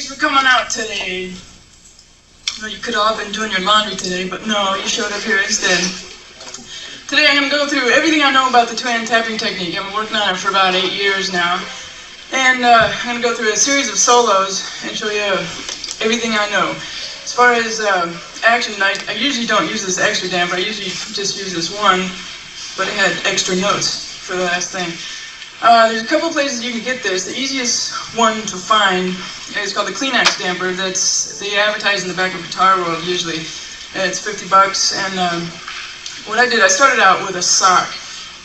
Thanks for coming out today. Well, you could all have been doing your laundry today, but no, you showed up here instead. Today I'm going to go through everything I know about the two-hand tapping technique. I've been working on it for about 8 years now. And I'm going to go through a series of solos and show you everything I know. As far as action, I usually don't use this extra damper. I usually just use this one, but it had extra notes for the last thing. There's a couple places you can get this. The easiest one to find is called the Kleenex damper. They advertise in the back of Guitar World usually. It's $50, and what I did, I started out with a sock.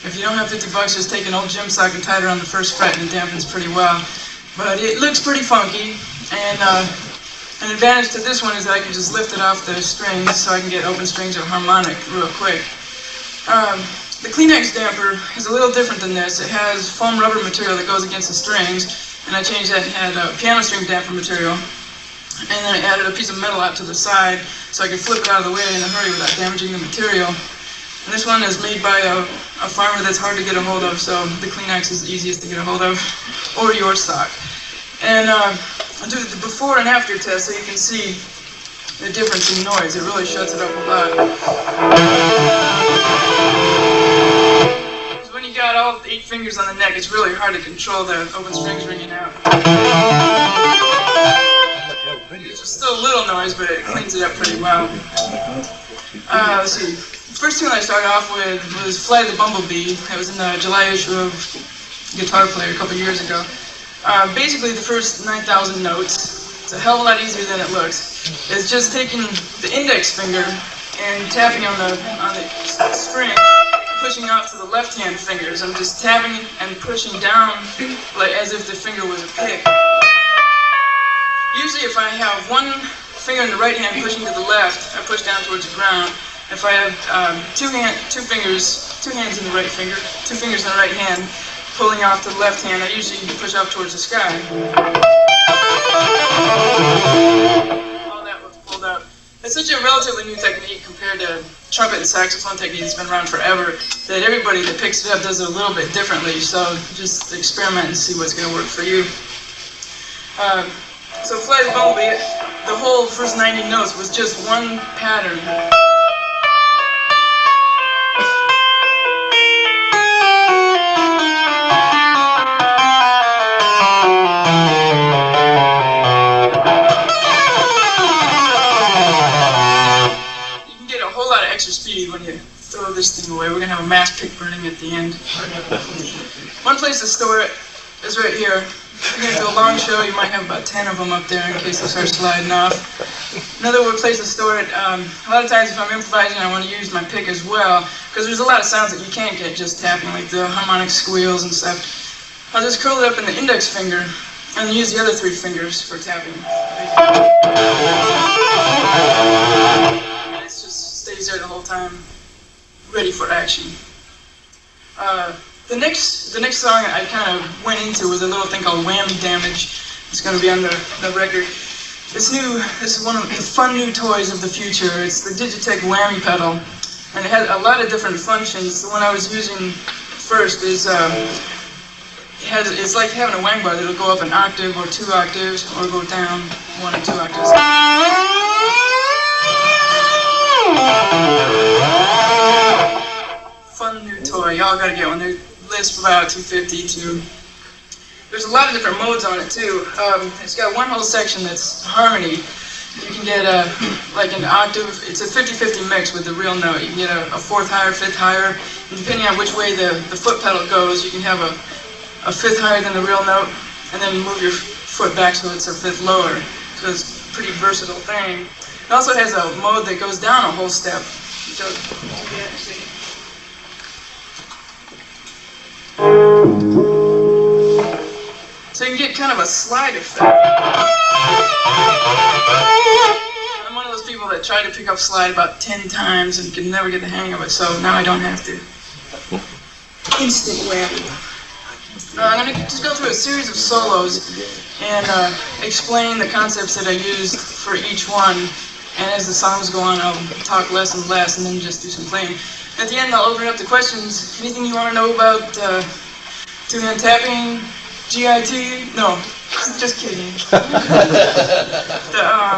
If you don't have $50, just take an old gym sock and tie it around the first fret, and it dampens pretty well. But it looks pretty funky, and an advantage to this one is that I can just lift it off the strings so I can get open strings or harmonic real quick. The Kleenex damper is a little different than this. It has foam rubber material that goes against the strings, and I changed that and had piano string damper material. And then I added a piece of metal out to the side so I could flip it out of the way in a hurry without damaging the material. And this one is made by a farmer that's hard to get a hold of, so the Kleenex is the easiest to get a hold of, or your sock. And I'll do the before and after test so you can see the difference in noise. It really shuts it up a lot. So when you got all 8 fingers on the neck, it's really hard to control the open strings ringing out. It's still a little noise, but it cleans it up pretty well. Let's see. The first tune I started off with was Fly the Bumblebee. That was in the July issue of Guitar Player a couple years ago. Basically, the first 9,000 notes. It's a hell of a lot easier than it looks. It's just taking the index finger and tapping on the string, pushing off to the left-hand fingers. I'm just tapping and pushing down like as if the finger was a pick. Usually, if I have one finger in the right hand pushing to the left, I push down towards the ground. If I have two hands in the right finger, 2 fingers in the right hand, pulling off to the left hand, I usually push up towards the sky. All that was pulled up. It's such a relatively new technique compared to trumpet and saxophone technique that's been around forever, that everybody that picks it up does it a little bit differently, so just experiment and see what's going to work for you. So Fly the Bumblebee, the whole first 90 notes was just one pattern. Speed when you throw this thing away. We're going to have a mass pick burning at the end. One place to store it is right here. If you're going to do a long show, you might have about 10 of them up there in case they start sliding off. Another place to store it, a lot of times if I'm improvising, I want to use my pick as well, because there's a lot of sounds that you can't get just tapping, like the harmonic squeals and stuff. I'll just curl it up in the index finger, and then use the other 3 fingers for tapping. Stays there the whole time, ready for action. The next song I kind of went into was a little thing called Whammy Damage. It's going to be on the record. This is one of the fun new toys of the future. It's the Digitech Whammy pedal, and it has a lot of different functions. The one I was using first is it's like having a wang bar that'll go up an octave or 2 octaves, or go down 1 or 2 octaves. Fun new toy, y'all gotta get one. They list for about $250 too. There's a lot of different modes on it too. It's got one whole section that's harmony. You can get like an octave. It's a 50-50 mix with the real note. You can get a 4th higher, 5th higher. And depending on which way the foot pedal goes, you can have a 5th higher than the real note, and then move your foot back so it's a 5th lower. So it's a pretty versatile thing. It also has a mode that goes down a whole step. So you can get kind of a slide effect. I'm one of those people that tried to pick up slide about 10 times and could never get the hang of it, so now I don't have to. Instant whammy. I'm going to just go through a series of solos and explain the concepts that I used for each one. And as the songs go on, I'll talk less and less, and then just do some playing. At the end, I'll open it up to questions. Anything you want to know about two-hand tapping, GIT, no, Just kidding. The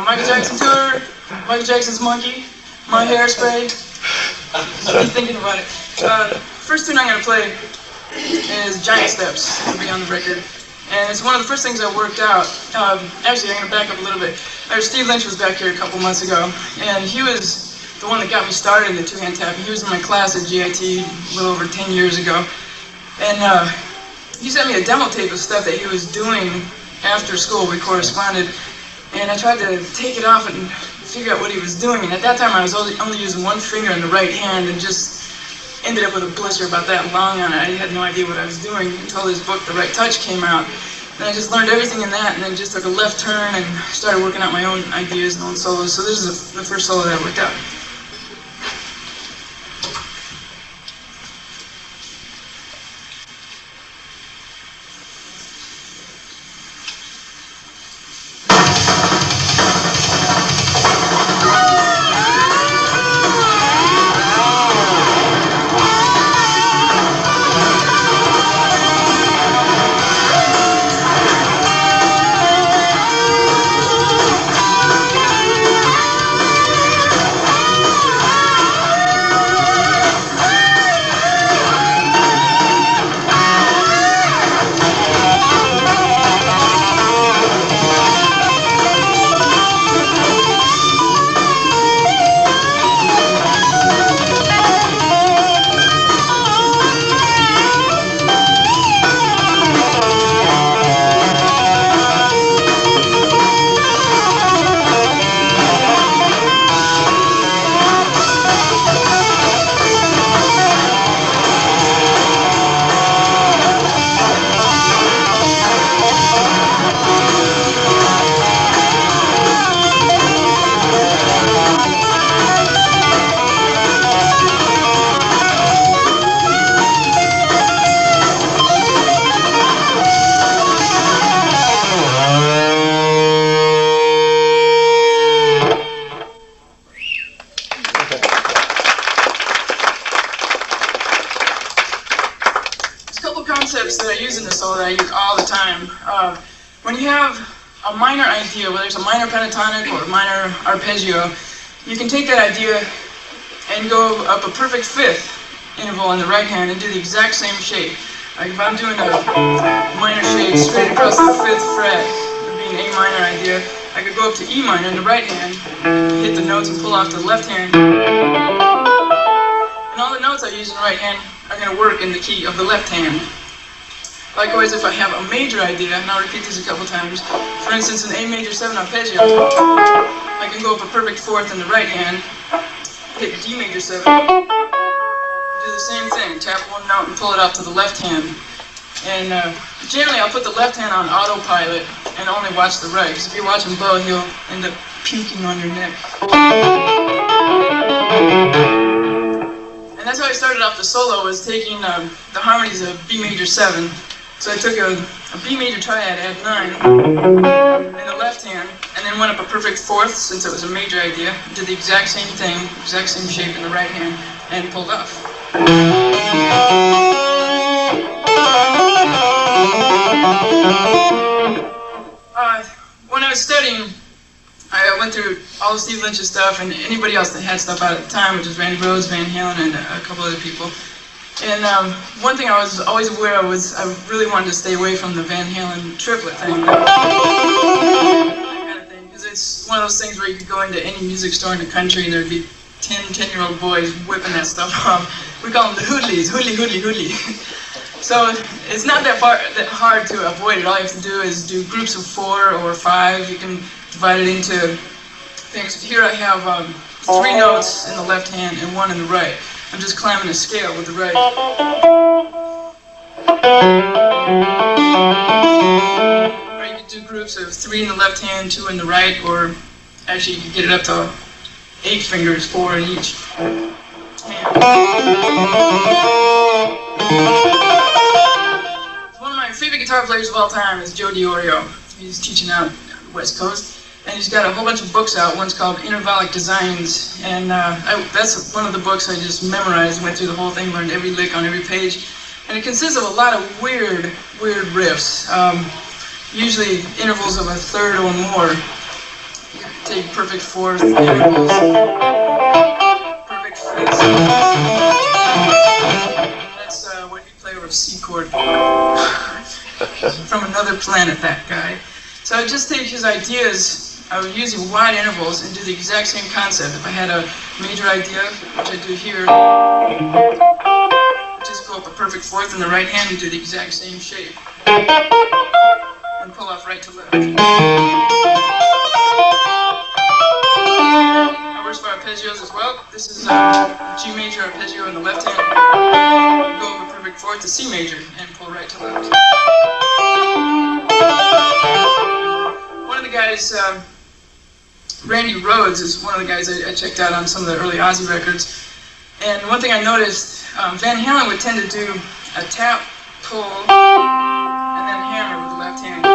Michael Jackson tour, Michael Jackson's Monkey, My Hairspray. I'll be thinking about it. First tune I'm going to play is Giant Steps. It'll be on the record. And it's one of the first things I worked out. Actually, I'm going to back up a little bit. Steve Lynch was back here a couple months ago, and he was the one that got me started in the two-hand tapping. He was in my class at GIT a little over 10 years ago. And he sent me a demo tape of stuff that he was doing after school. We corresponded, and I tried to take it off and figure out what he was doing. And at that time, I was only using one finger in the right hand and just ended up with a blister about that long on it. I had no idea what I was doing until his book, The Right Touch, came out. And I just learned everything in that, and then just took a left turn and started working out my own ideas and own solos. So this is the first solo that I worked out. That I use in the solo that I use all the time. When you have a minor idea, whether it's a minor pentatonic or a minor arpeggio, you can take that idea and go up a perfect fifth interval on the right hand and do the exact same shape. Like if I'm doing a minor shape straight across the fifth fret, it being an A minor idea, I could go up to E minor in the right hand, hit the notes and pull off to the left hand. And all the notes I use in the right hand are going to work in the key of the left hand. Likewise, if I have a major idea, and I'll repeat this a couple times, for instance, an A major 7 arpeggio, I can go up a perfect fourth in the right hand, hit D major 7, do the same thing, tap one note and pull it out to the left hand. And generally, I'll put the left hand on autopilot and only watch the right, because if you're watching Bo, he'll end up puking on your neck. And that's how I started off the solo, was taking the harmonies of B major 7. So I took a B major triad at 9 in the left hand, and then went up a perfect fourth, since it was a major idea, did the exact same thing, exact same shape in the right hand, and pulled off. When I was studying, I went through all of Steve Lynch's stuff and anybody else that had stuff out at the time, which was Randy Rhoads, Van Halen, and a couple other people. And one thing I was always aware of was I really wanted to stay away from the Van Halen triplet thing. That kind of thing, because it's one of those things where you could go into any music store in the country and there'd be 10-year-old boys whipping that stuff off. We call them the hoodlies, hoodly. So it's not that hard to avoid it. All you have to do is do groups of 4 or 5. You can divide it into things. Here I have 3 notes in the left hand and 1 in the right. I'm just climbing a scale with the right. Or you could do groups of 3 in the left hand, 2 in the right, or actually you could get it up to 8 fingers, 4 in each hand. One of my favorite guitar players of all time is Joe DiOrio. He's teaching out on the West Coast. And he's got a whole bunch of books out. One's called Intervallic Designs, and that's one of the books I just memorized, went through the whole thing, learned every lick on every page. And it consists of a lot of weird riffs. usually intervals of a third or more. You take perfect fourth intervals, perfect fifths. That's what you play over C chord. From another planet, that guy. So I would just take his ideas, I would use wide intervals and do the exact same concept. If I had a major idea, which I do here, just go up a perfect fourth in the right hand and do the exact same shape. And pull off right to left. That works for arpeggios as well. This is G major arpeggio in the left hand. You go up a perfect fourth to C major and pull right to left. One of the guys, Randy Rhoads is one of the guys I checked out on some of the early Ozzy records. And one thing I noticed, Van Halen would tend to do a tap, pull, and then hammer with the left hand.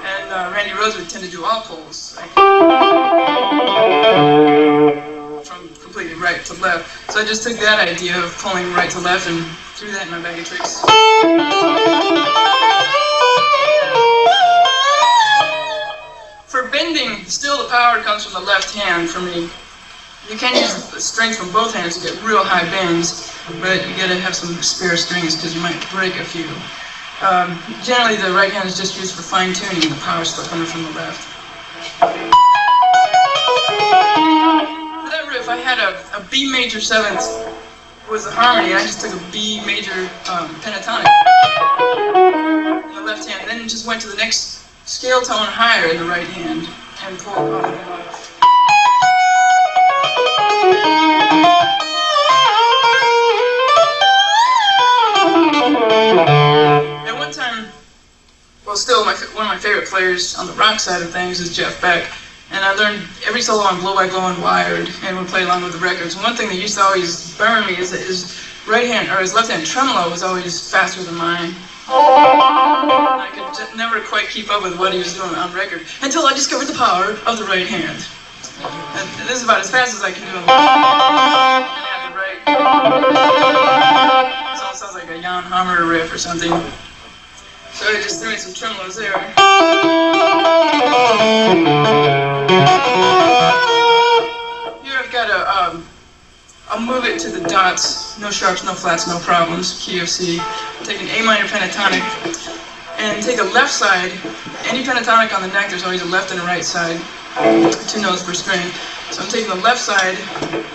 And Randy Rhoads would tend to do all pulls, like from completely right to left. So I just took that idea of pulling right to left and threw that in my bag of tricks. For bending, still the power comes from the left hand for me. You can use the strength from both hands to get real high bends, but you gotta have some spare strings because you might break a few. Generally, the right hand is just used for fine tuning, and the power is still coming from the left. For that riff, I had a B major seventh was the harmony, and I just took a B major pentatonic in the left hand, then just went to the next scale tone higher in the right hand and pulled off the left. At one time, well, still one of my favorite players on the rock side of things is Jeff Beck, and I learned every solo on Blow by Blow and Wired, and would play along with the records. And one thing that used to always burn me is that his right hand or his left hand tremolo was always faster than mine. I could just never quite keep up with what he was doing on record until I discovered the power of the right hand. And this is about as fast as I can do it. And the right. So it sounds like a Jan Hammer riff or something. So I just threw in some tremolos there. Here I've got I'll move it to the dots, no sharps, no flats, no problems, key of C. Take an A minor pentatonic and take a left side. Any pentatonic on the neck, there's always a left and a right side, 2 notes per string. So I'm taking the left side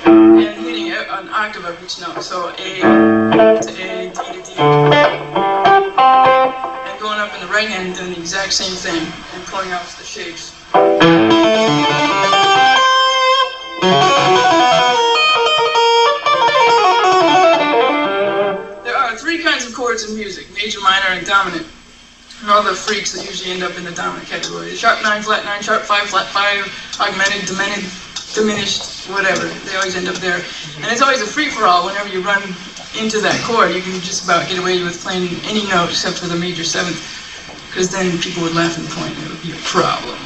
and hitting an octave of each note. So A to A, D to D. And going up in the right hand and doing the exact same thing and pulling off the shapes. Chords in music, major, minor, and dominant. And all the freaks that usually end up in the dominant category. Sharp 9, flat 9, sharp 5, flat 5, augmented, diminished, whatever. They always end up there. And it's always a free-for-all whenever you run into that chord. You can just about get away with playing any note except for the major 7th, because then people would laugh and point, and it would be a problem.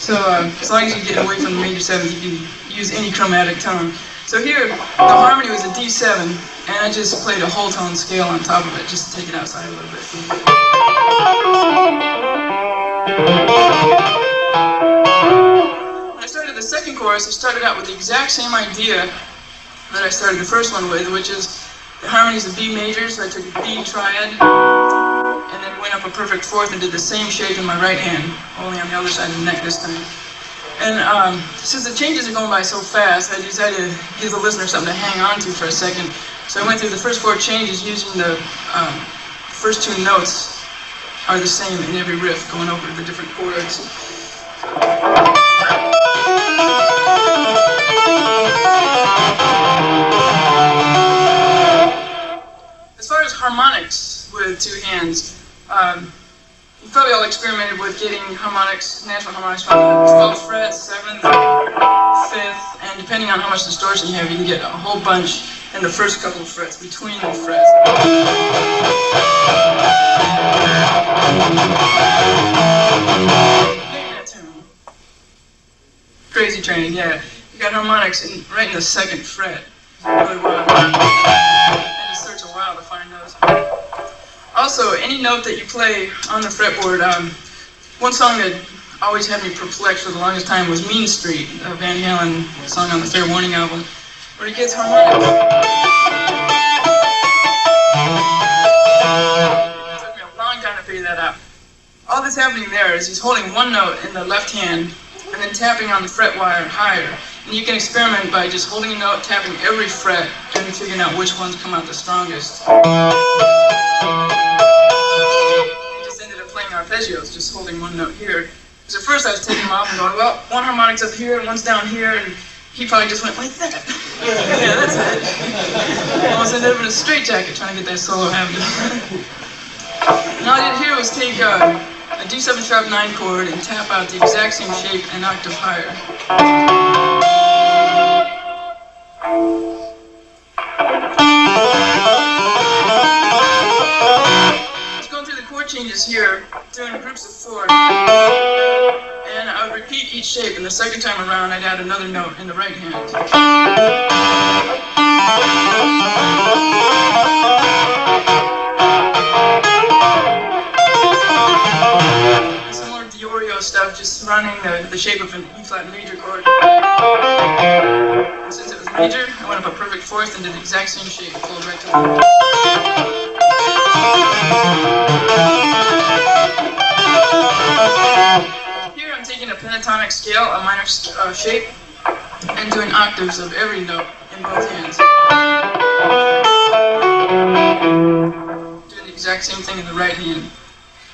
So as long as you get away from the major 7th, you can use any chromatic tone. So here, the harmony was a D7, and I just played a whole tone scale on top of it, just to take it outside a little bit. When I started the second chorus, I started out with the exact same idea that I started the first one with, which is the harmonies of B major, so I took a B triad, and then went up a perfect fourth and did the same shape in my right hand, only on the other side of the neck this time. And since the changes are going by so fast, I decided to give the listener something to hang on to for a second. So I went through the first 4 changes using the first 2 notes are the same in every riff, going over the different chords. As far as harmonics with 2 hands, you've probably all experimented with getting harmonics, natural harmonics from the 12th fret, 7th, 5th, and depending on how much distortion you have, you can get a whole bunch in the first couple of frets, between the frets. Crazy Train, yeah. You got harmonics right in the 2nd fret. Really wild. And it starts a while to find those. Also, also, any note that you play on the fretboard, one song that always had me perplexed for the longest time was Mean Street, a Van Halen song on the Fair Warning album, where he gets harmonics. It took me a long time to figure that out. All that's happening there is he's holding one note in the left hand and then tapping on the fret wire higher. And you can experiment by just holding a note, tapping every fret, and figuring out which ones come out the strongest. I just ended up playing arpeggios, just holding one note here. Because at first I was taking them off and going, well, one harmonic's up here and one's down here, and he probably just went like that. Yeah, that's it. I almost ended up in a straitjacket trying to get that solo happening. And all I did here was take a D7 sharp 9 chord and tap out the exact same shape an octave higher. Just going through the chord changes here, doing groups of 4. And I would repeat each shape, and the second time around I'd add another note in the right hand. Stuff, just running the shape of an E-flat major chord. And since it was major, I went up a perfect fourth and did the exact same shape, pulled right to the left. Here I'm taking a pentatonic scale, a minor shape, and doing octaves of every note in both hands. Doing the exact same thing in the right hand.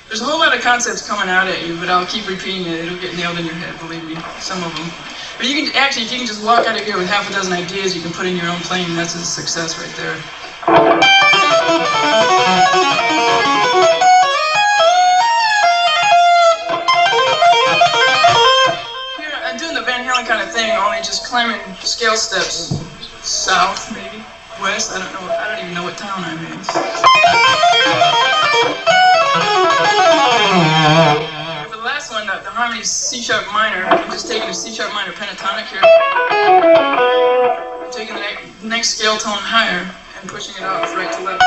There's a whole lot of concepts coming out at you, but I'll keep repeating it. It'll get nailed in your head, believe me, some of them. But you can actually, if you can just walk out of here with half a dozen ideas you can put in your own playing, that's a success right there. Here, I'm doing the Van Halen kind of thing, only just climbing scale steps south, maybe, west. I don't even know what town I'm in. For the last one, the harmony is C sharp minor. I'm just taking a C sharp minor pentatonic here. I'm taking the next scale tone higher and pushing it off right to left.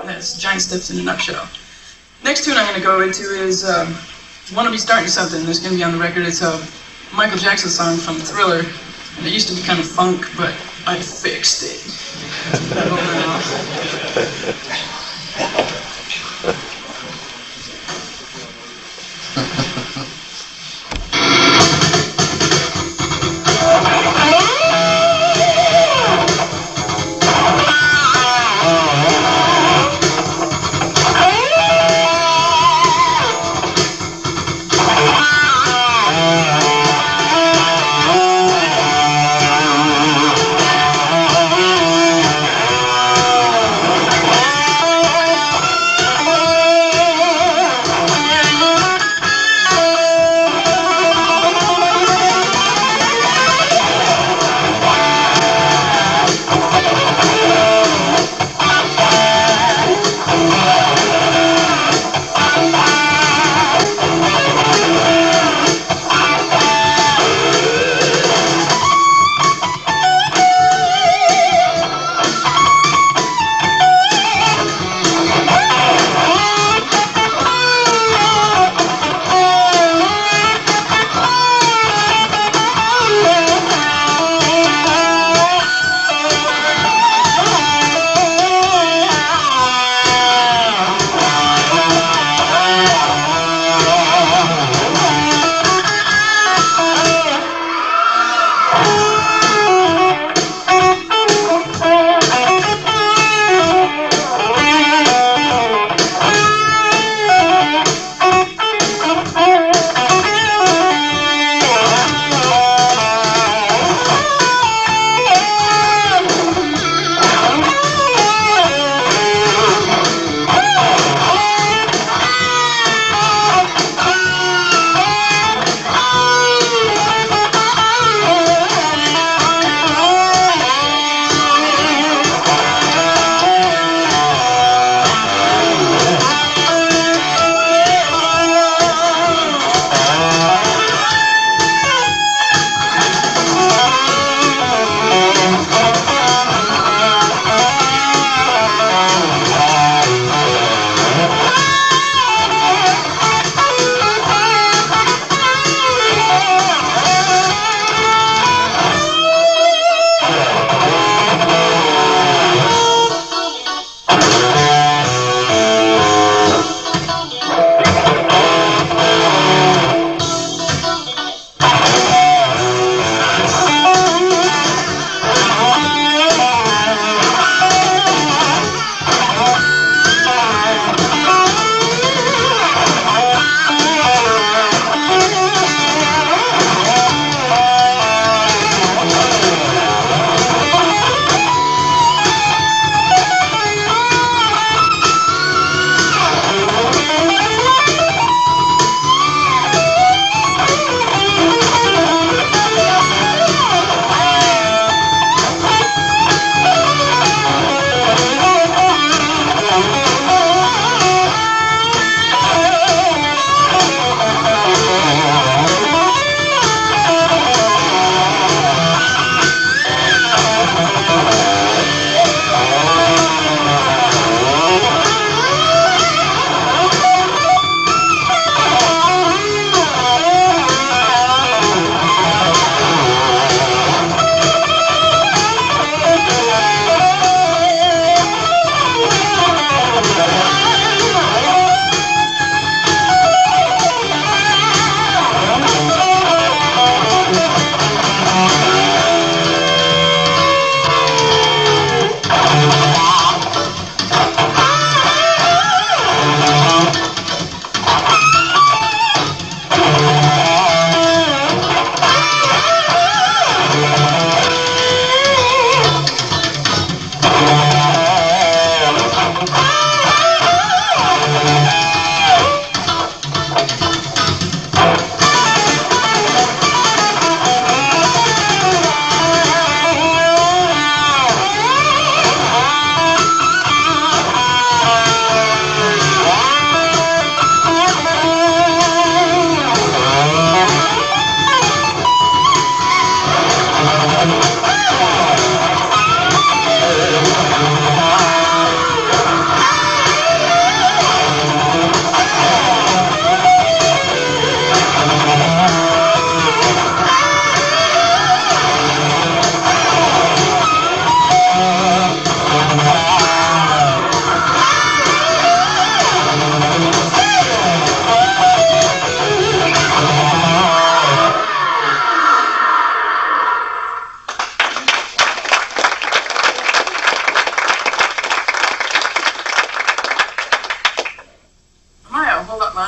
That's giant steps in a nutshell. Next tune I'm going to go into is Wanna Be Startin' Somethin'. That's going to be on the record. It's a Michael Jackson song from Thriller. And it used to be kind of funk, but I fixed it.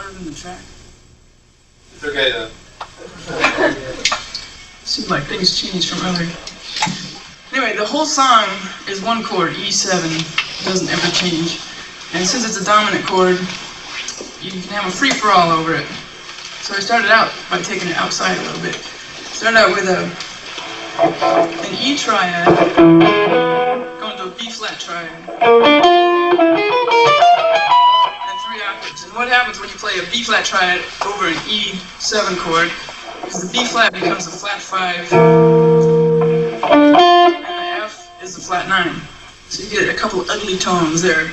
louder than the track? It's okay though. Seems like things changed from earlier. Anyway, the whole song is one chord, E7, doesn't ever change. And since it's a dominant chord, you can have a free-for-all over it. So I started out by taking it outside a little bit. Started out with an E triad, going to a B flat triad, and 3 octaves. And what happens when you play a B flat triad over an E7 chord is the B flat becomes the flat 5, and the F is the flat 9. So you get a couple of ugly tones there.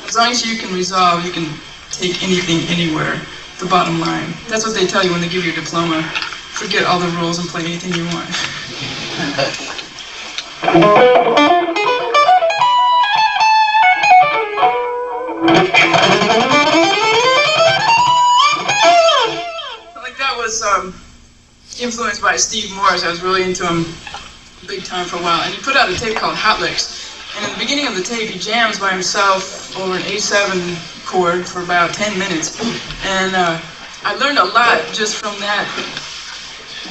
As long as you can resolve, you can take anything, anywhere, the bottom line. That's what they tell you when they give you a diploma. Forget all the rules and play anything you want. Like that was influenced by Steve Morris. I was really into him big time for a while. And he put out a tape called Hot Licks. And in the beginning of the tape, he jams by himself over an A7 chord for about 10 minutes. And I learned a lot just from that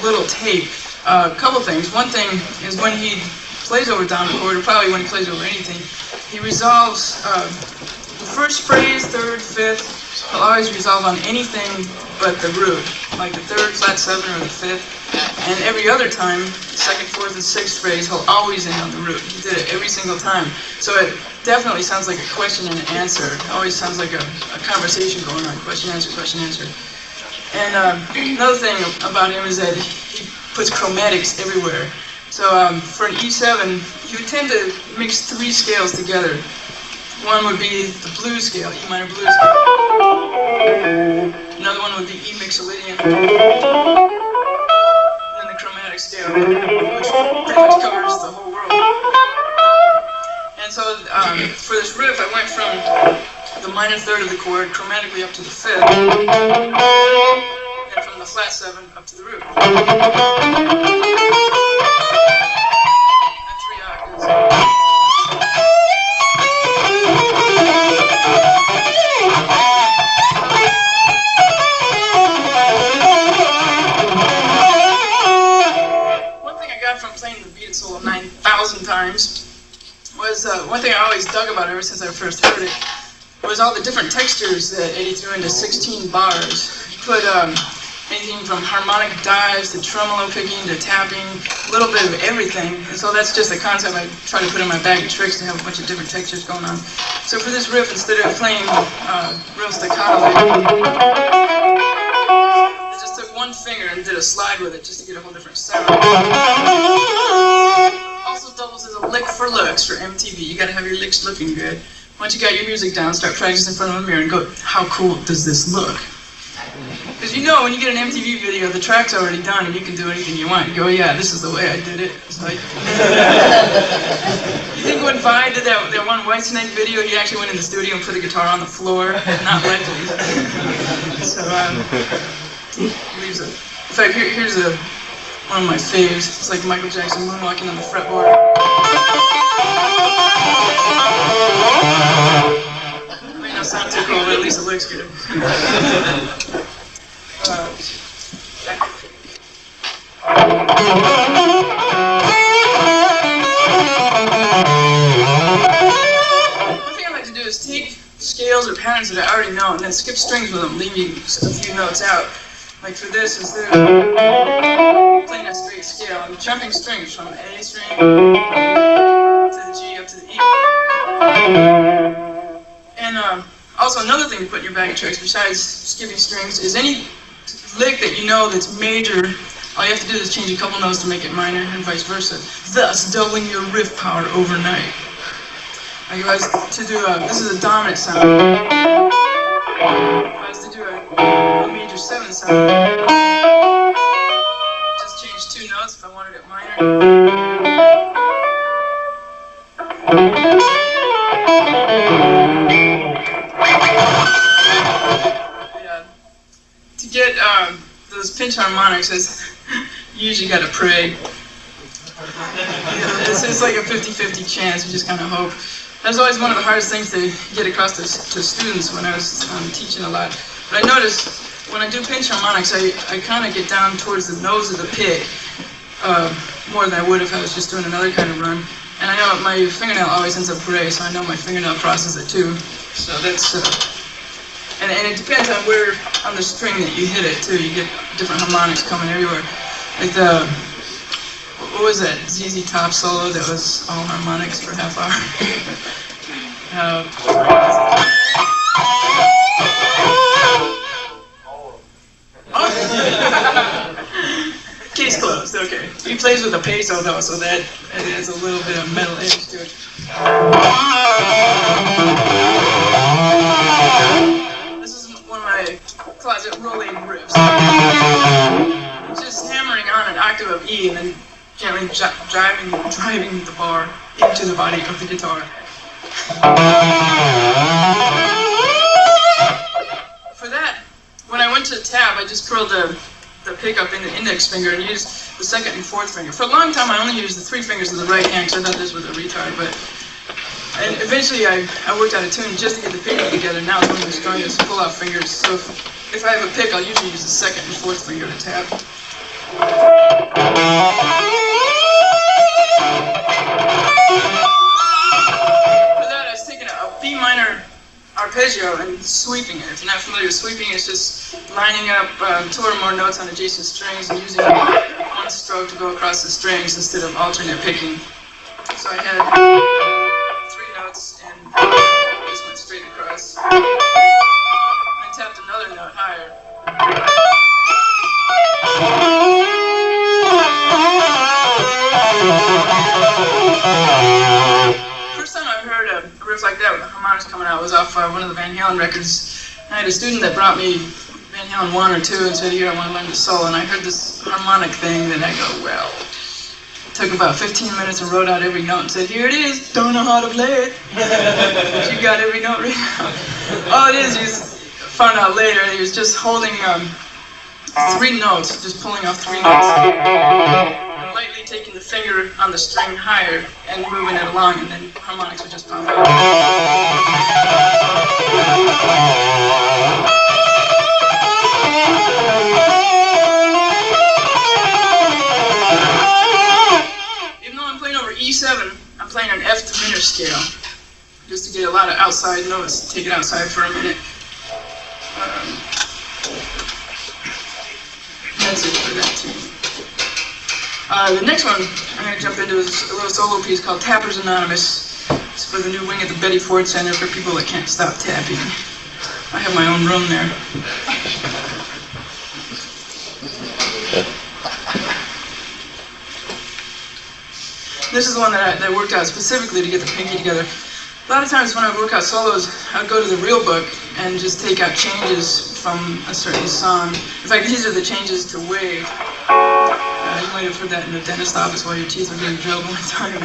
little tape. A couple things. One thing is when he plays over dominant chord, or probably when he plays over anything, he resolves the first phrase, third, fifth. He'll always resolve on anything but the root, like the third, flat 7, or the fifth. And every other time, second, fourth, and sixth phrase, he'll always end on the root. He did it every single time. So it definitely sounds like a question and an answer. It always sounds like a conversation going on, question, answer, question, answer. And another thing about him is that he puts chromatics everywhere. So for an E7, he would tend to mix 3 scales together. One would be the blues scale, E minor blues. Another one would be E mixolydian. And the chromatic scale, which pretty much covers the whole world. And so for this riff, I went from the minor third of the chord chromatically up to the fifth, and from the flat 7 up to the root. And 3 octaves. One thing I got from playing the beat solo 9,000 times was one thing I always dug about ever since I first heard it was all the different textures that Eddie threw into 16 bars. He put anything from harmonic dives to tremolo picking to tapping, a little bit of everything. And so that's just a concept I try to put in my bag of tricks to have a bunch of different textures going on. So for this riff, instead of playing real staccato, I just took one finger and did a slide with it just to get a whole different sound. Also doubles as a lick for looks for MTV. You gotta have your licks looking good. Once you got your music down, start practicing in front of a mirror and go, how cool does this look? Because you know when you get an MTV video, the track's already done and you can do anything you want. You go, yeah, this is the way I did it. So you think when Vi did that one Whitesnake video, he actually went in the studio and put the guitar on the floor? Not likely. So, leaves it. In fact, here's one of my faves. It's like Michael Jackson moonwalking on the fretboard. It may not sound too cool, but at least it looks good. One thing I like to do is take scales or patterns that I already know and then skip strings with them, leave me a few notes out. Like for this, instead of playing that straight scale, I'm jumping strings from A string to the G up to the E. And also another thing to put in your bag of tricks besides skipping strings is any lick that you know that's major, all you have to do is change a couple notes to make it minor and vice versa, thus doubling your riff power overnight. Like if I was to do this is a dominant sound. If I was to do a major 7 sound, just change 2 notes if I wanted it minor. Yeah. To get those pinch harmonics, you usually got to pray. This is like a 50-50 chance, you just kind of hope. That was always one of the hardest things to get across to students when I was teaching a lot. But I noticed when I do pinch harmonics, I kind of get down towards the nose of the pick more than I would if I was just doing another kind of run. And I know my fingernail always ends up gray, so I know my fingernail crosses it too. So that's, and it depends on where on the string that you hit it too. You get different harmonics coming everywhere. Like the, what was that ZZ Top solo that was all harmonics for half hour? Case closed, okay. He plays with a peso though, so that has a little bit of metal edge to it. This is one of my closet rolling riffs. Just hammering on an octave of E and then gently driving the bar into the body of the guitar. For that, when I went to the tab, I just curled the pickup in the index finger and used the second and fourth finger. For a long time, I only used the three fingers of the right hand because I thought this was a retard, and eventually I worked out a tune just to get the picking together. Now it's one of the strongest pull-out fingers. So if I have a pick, I'll usually use the second and fourth finger to tap. For that, I was taking a B minor arpeggio and sweeping it. If you're not familiar with sweeping, it's just lining up two or more notes on adjacent strings and using one stroke to go across the strings instead of alternate picking. So I had three notes and just went straight across. I tapped another note higher. First time I heard a riff like that with the harmonics coming out was off one of the Van Halen records. I had a student that brought me Van Halen 1 or 2 and said, here, I want to learn the solo. And I heard this harmonic thing, and I go, well. It took about 15 minutes and wrote out every note and said, here it is, don't know how to play it. But you got every note right now. All it is, you found out later, he was just holding three notes, just pulling off three notes. And lightly taking the finger on the string higher and moving it along, and then harmonics would just pop out. Even though I'm playing over E7, I'm playing an F diminished scale, just to get a lot of outside notes. Take it outside for a minute. That's it for that tune. The next one I'm going to jump into is a little solo piece called Tappers Anonymous. It's for the new wing at the Betty Ford Center for people that can't stop tapping. I have my own room there. This is the one that I worked out specifically to get the pinky together. A lot of times when I work out solos, I'd go to the real book and just take out changes from a certain song. In fact, these are the changes to Wave. You might have heard that in the dentist office while your teeth are being drilled one time.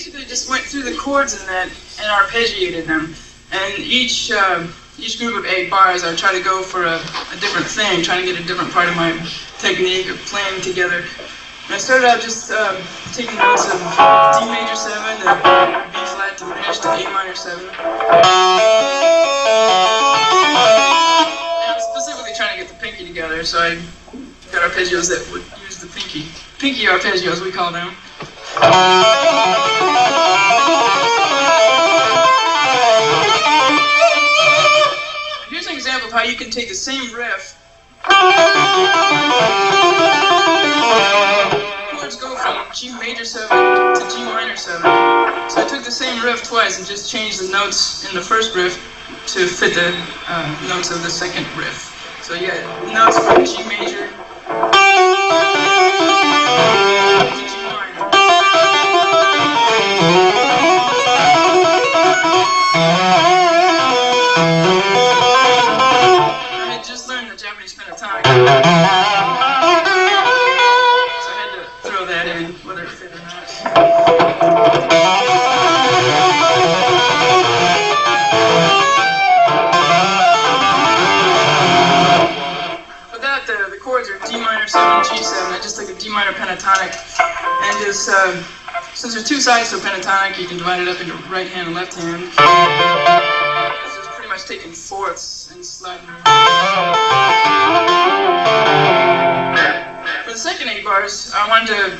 basically just went through the chords in that and arpeggiated them. And each group of 8 bars, I try to go for a different thing, trying to get a different part of my technique of playing together. And I started out just taking notes of D major 7 to B flat diminished to A minor 7. And I'm specifically trying to get the pinky together, so I got arpeggios that would use the pinky. Pinky arpeggios, we call them. Here's an example of how you can take the same riff. Chords go from G major 7 to G minor 7. So I took the same riff twice and just changed the notes in the first riff to fit the notes of the second riff. So you got notes from G major to G minor. I had just learned the Japanese pentatonic, so I had to throw that in, whether it fit or not. For that, the chords are D minor 7, G7. I just took a D minor pentatonic, and just since there's 2 sides to a pentatonic, you can divide it up into right hand and left hand. It's just pretty much taking fourths and sliding them. For the second 8 bars, I wanted to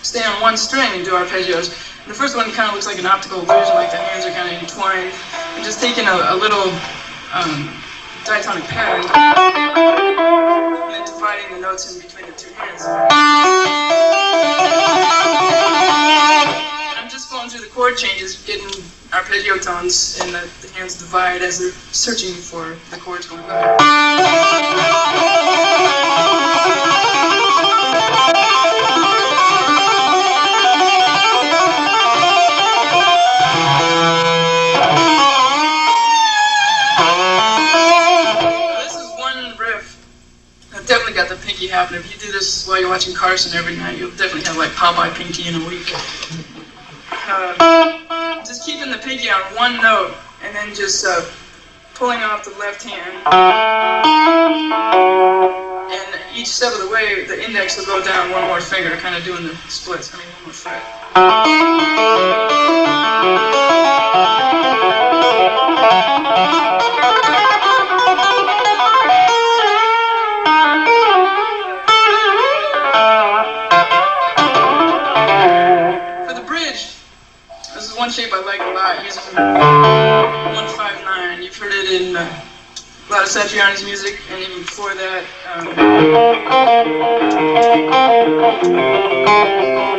stay on one string and do arpeggios. And the first one kind of looks like an optical illusion, like the hands are kind of entwined. I'm just taking a little diatonic pattern and then dividing the notes in between the 2 hands. And I'm just going through the chord changes, getting arpeggio tones, and the hands divide as they're searching for the chords going by. Definitely got the pinky happening. If you do this while you're watching Carson every night, you'll definitely have like pow by pinky in a week. Just keeping the pinky on one note and then just pulling off the left hand. And each step of the way, the index will go down one more finger, kind of doing the splits. I mean, one more fret. One shape I like a lot, using 159. You've heard it in a lot of Satriani's music, and even before that.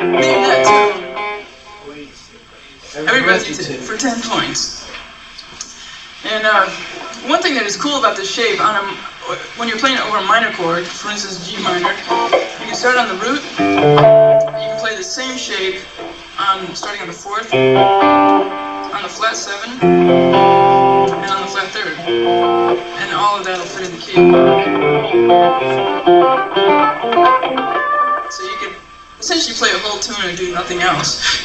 Name that too. Everybody for 10 points. And one thing that is cool about this shape, when you're playing it over a minor chord, for instance G minor, you can start on the root. You can play the same shape starting on the 4th, on the flat 7, and on the flat 3rd. And all of that will fit in the key. So you can essentially play a whole tune and do nothing else.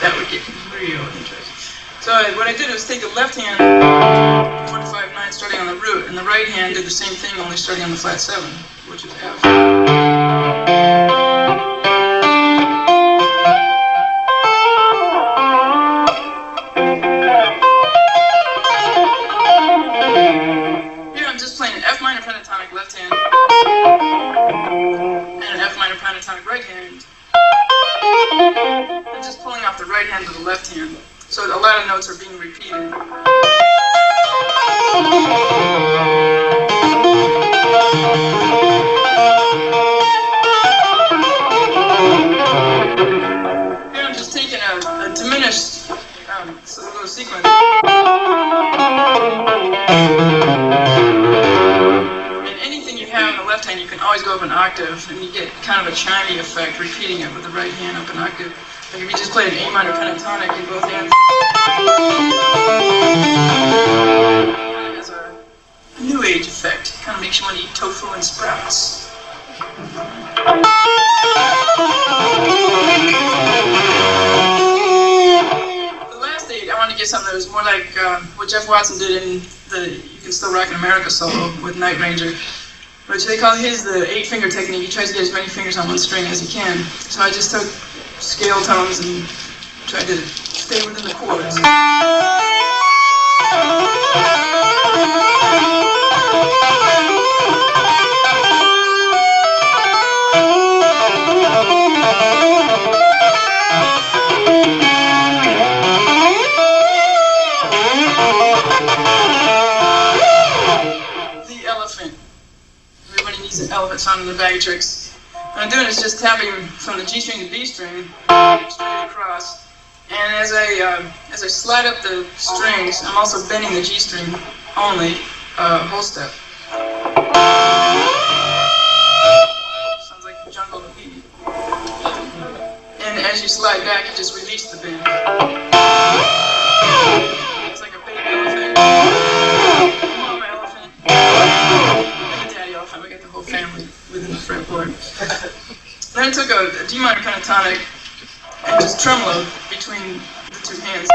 That would get real interesting. So what I did was take the left hand, 159, starting on the root, and the right hand did the same thing, only starting on the flat 7, which is F. Left hand, and an F minor pentatonic right hand, and just pulling off the right hand to the left hand. So a lot of notes are being repeated. Here I'm just taking a diminished little sequence. You can always go up an octave, and you get kind of a chimey effect, repeating it with the right hand up an octave. Like if you just play an A minor pentatonic in both hands, it has a new age effect. It kind of makes you want to eat tofu and sprouts. did something that was more like what Jeff Watson did in the You Can Still Rock in America solo with Night Ranger, which they call his the 8-finger technique. He tries to get as many fingers on one string as he can. So I just took scale tones and tried to stay within the chords. Everybody needs an elephant sound in the bag tricks. What I'm doing is just tapping from the G string to B string, straight across. And as I slide up the strings, I'm also bending the G string only, whole step. Sounds like jungle graffiti. And as you slide back, you just release the bend. It's like a baby elephant. Mama elephant. We got the whole family within the fretboard. Then I took a D minor pentatonic and just tremoloed between the two hands.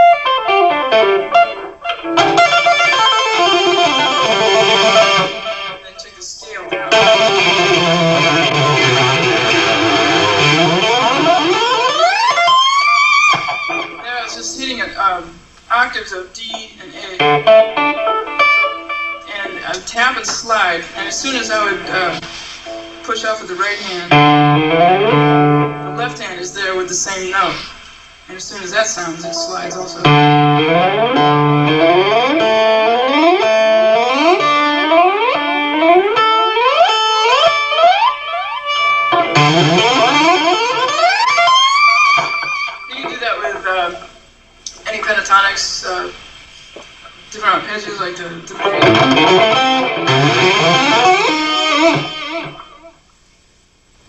Then took the scale down. There I was just hitting octaves of D and A. And I would tap and slide, and as soon as I would push off with the right hand, the left hand is there with the same note. And as soon as that sounds, it slides also. You can do that with any pentatonics. Different arpeggios like the Diminished.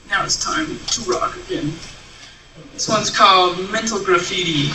Now it's time to rock again. This one's called Mental Graffiti.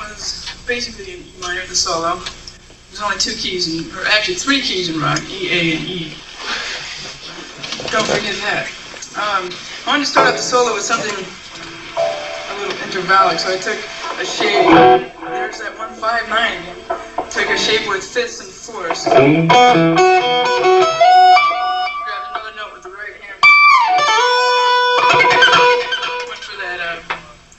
was basically in E minor, the solo. There's only two keys, or actually three keys in rock, E, A, and E. Don't forget that. I wanted to start out the solo with something a little intervallic, so I took a shape. There's that 159 again. Took a shape with fifths and fourths. Grabbed another note with the right hand. Went for that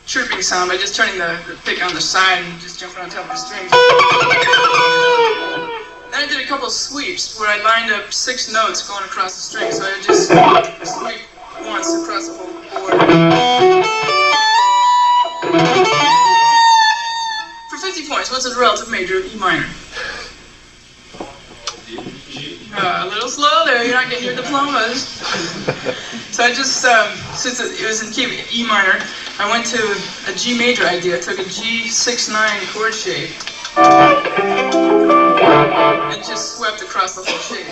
chirping sound by just turning the pick on the side and just jumping on top of the strings. Then I did a couple of sweeps where I lined up 6 notes going across the string, so I would just sweep once across the whole board. For 50 points, what's a relative major of E minor? A little slow there, you're not getting your diplomas. So I just, since it was in key of E minor, I went to a G major idea. I took a G6-9 chord shape and just swept across the whole shape.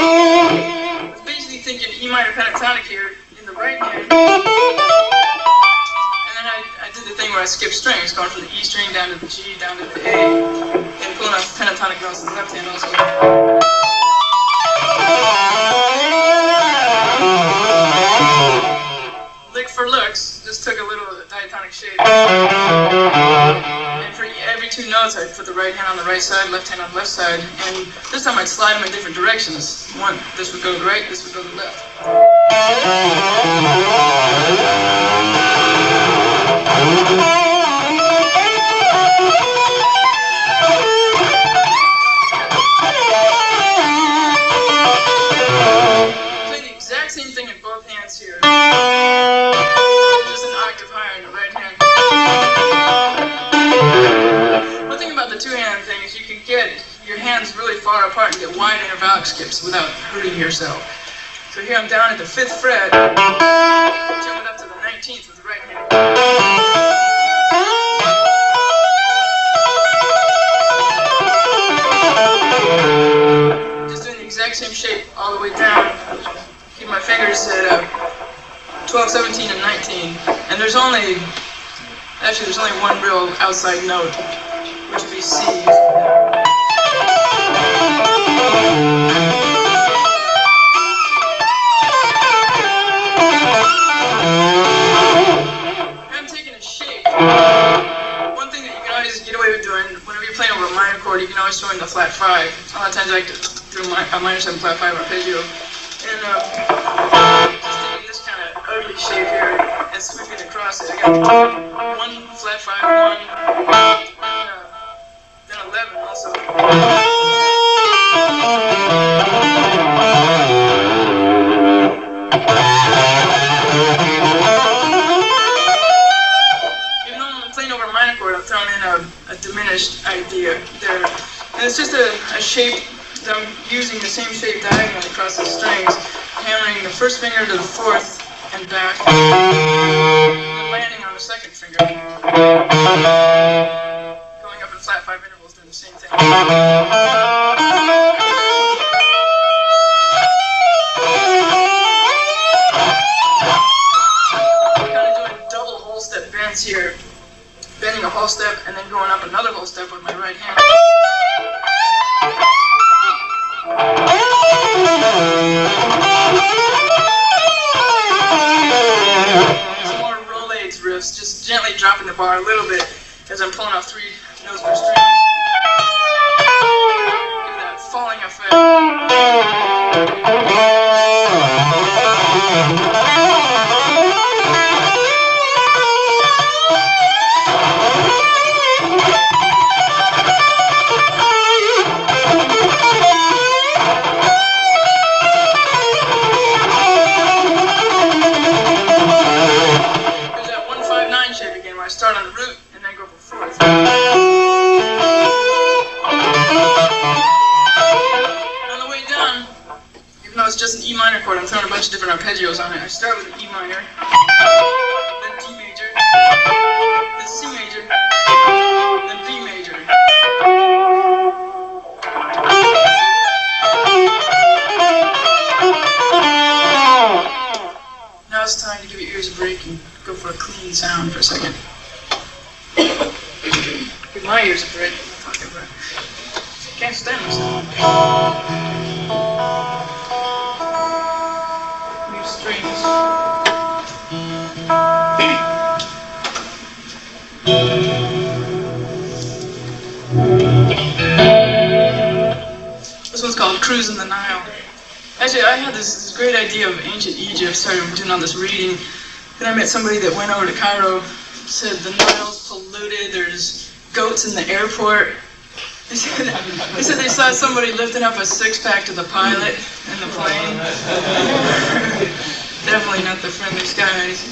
I was basically thinking E minor pentatonic here in the right hand. I did the thing where I skipped strings, going from the E string down to the G, down to the A, and pulling off pentatonic notes in the left hand also. Lick for licks, just took a little diatonic shape. And for every 2 notes, I'd put the right hand on the right side, left hand on the left side, and this time I'd slide them in different directions. One, this would go to the right, this would go to the left. Playing the exact same thing in both hands here. Just an octave higher in the right hand. One thing about the two-hand thing is you can get your hands really far apart and get wide intervallic skips without hurting yourself. So here I'm down at the 5th fret, jumping up to the 19th with the right hand. Just doing the exact same shape all the way down. Keep my fingers at 12, 17, and 19. And there's only one real outside note, which would be C. I'm taking a shape. One thing that you can always get away with doing, whenever you're playing over a minor chord, you can always throw in the flat 5. A lot of times I like to do a minor 7 flat 5 Arpeggio. And just taking this kind of ugly shape here and sweeping across it. I got 1 flat 5, 1, and then 11 also. I'm throwing in a diminished idea there. And it's just a shape that I'm using the same shape diagonally across the strings, hammering the first finger to the 4th and back, and then landing on the 2nd finger. Going up in flat 5 intervals doing the same thing. Kind of doing double whole step bends here. Bending a whole step and then going up another whole step with my right hand. Some more rollades riffs, just gently dropping the bar a little bit as I'm pulling off 3 notes per string. Give that falling effect. Start on the root and then go for 4th. On the way down, even though it's just an E minor chord, I'm throwing a bunch of different arpeggios on it. I start with an E minor, then D major, then C major, then B major. now's the time to give your ears a break and go for a clean sound for a second. Give my ears a break. I'm talking about. Can't stand this sound. New strings. This one's called Cruising the Nile. Actually, I had this great idea of ancient Egypt, started doing all this reading. Then I met somebody that went over to Cairo, said the Nile's polluted, there's goats in the airport. They said they saw somebody lifting up a six-pack to the pilot in the plane. Definitely not the friendly skies.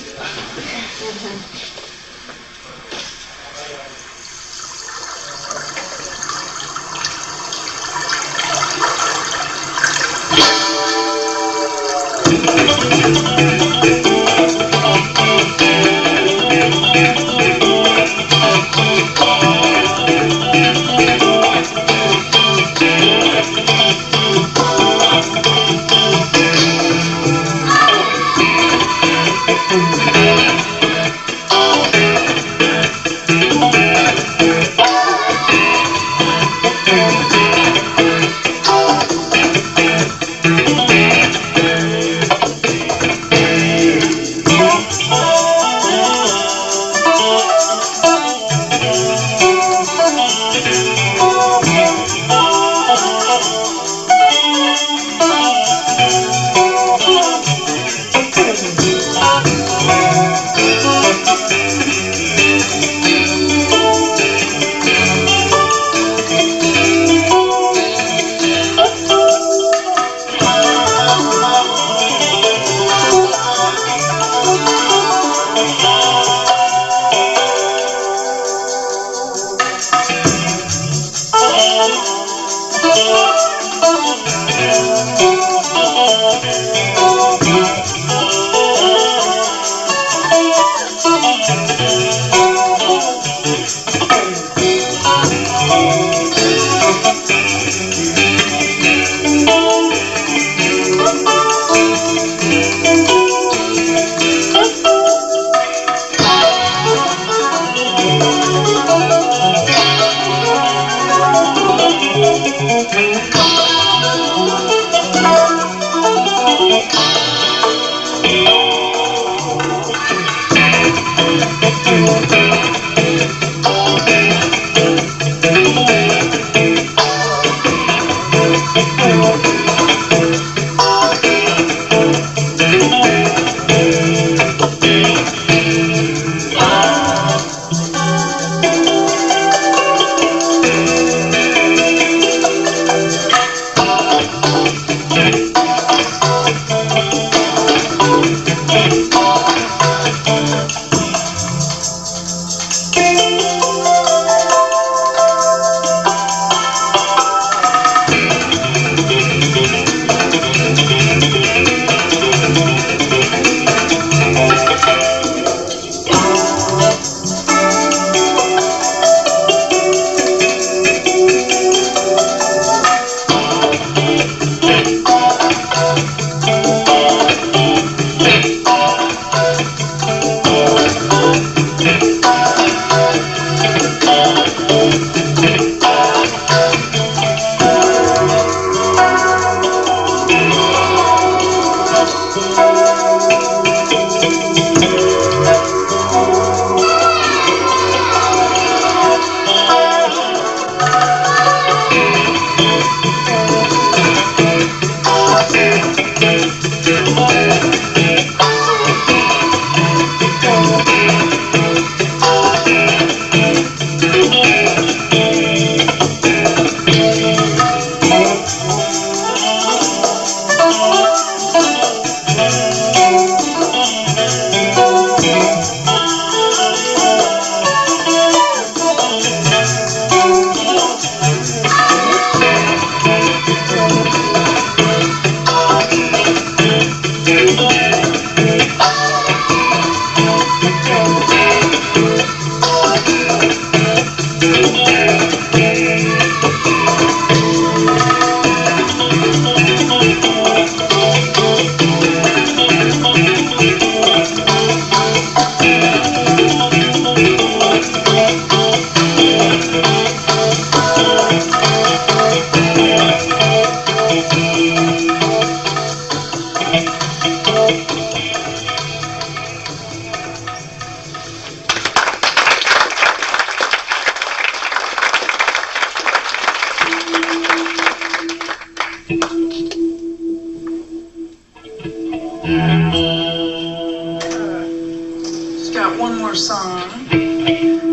more song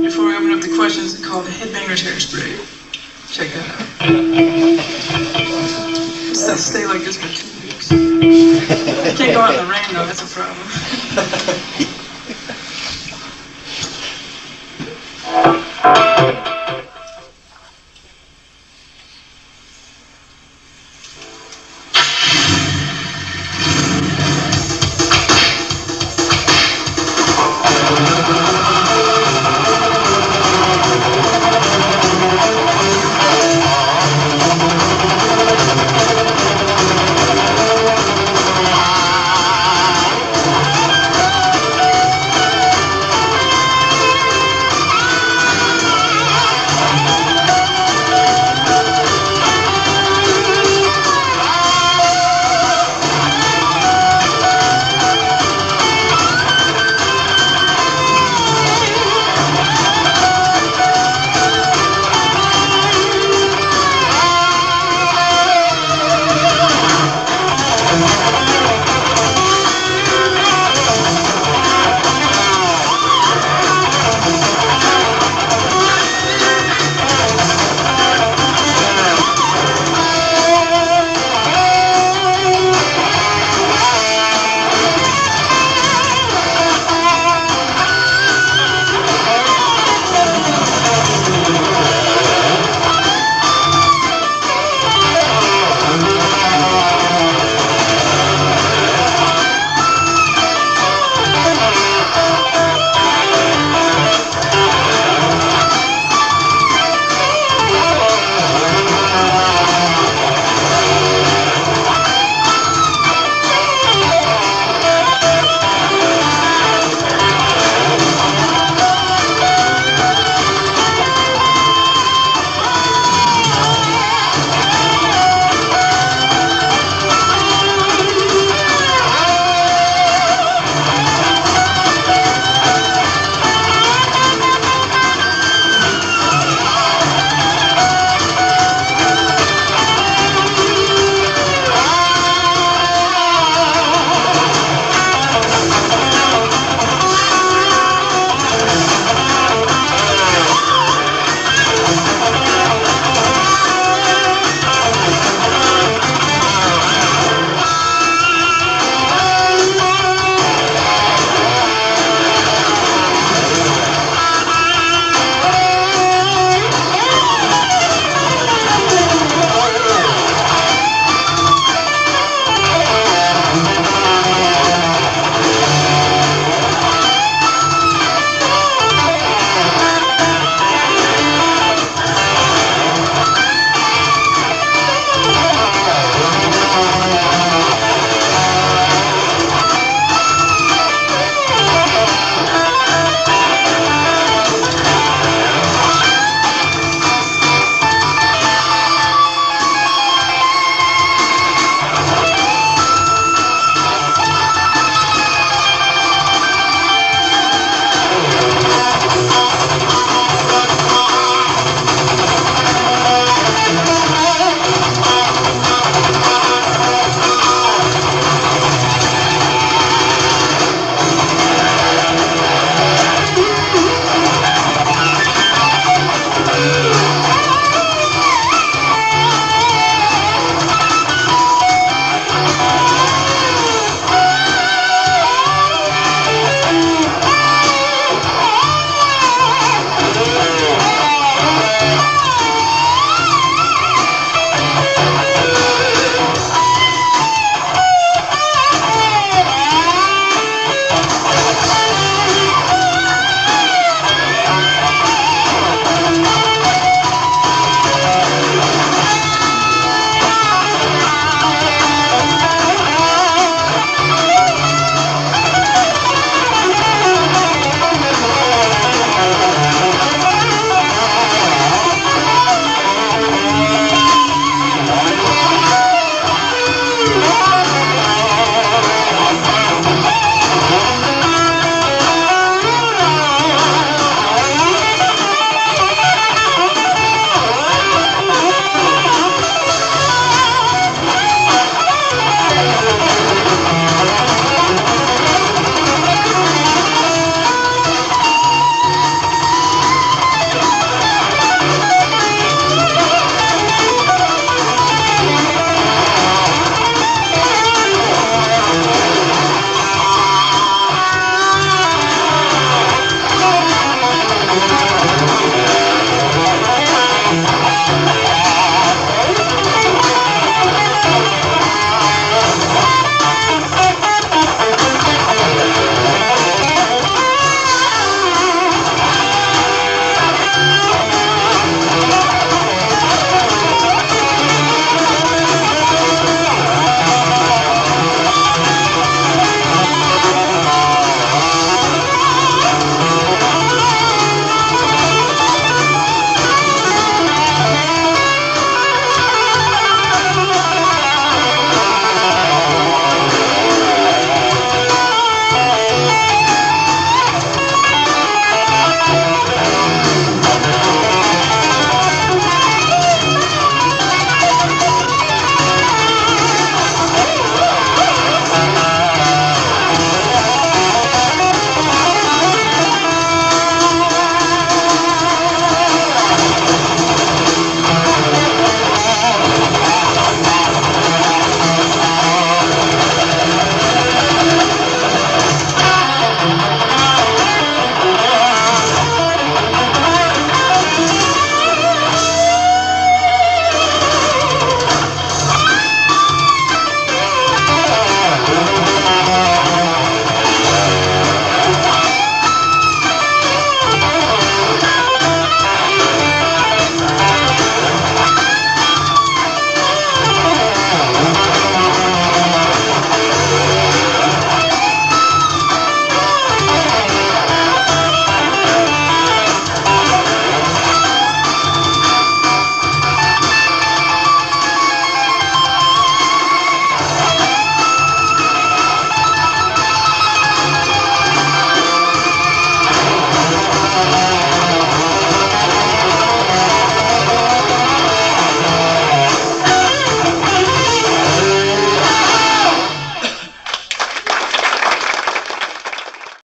before we open up the questions called the Headbanger's Hairspray. Check that out. I'll stay like this for 2 weeks. I can't go out in the rain though, that's a problem.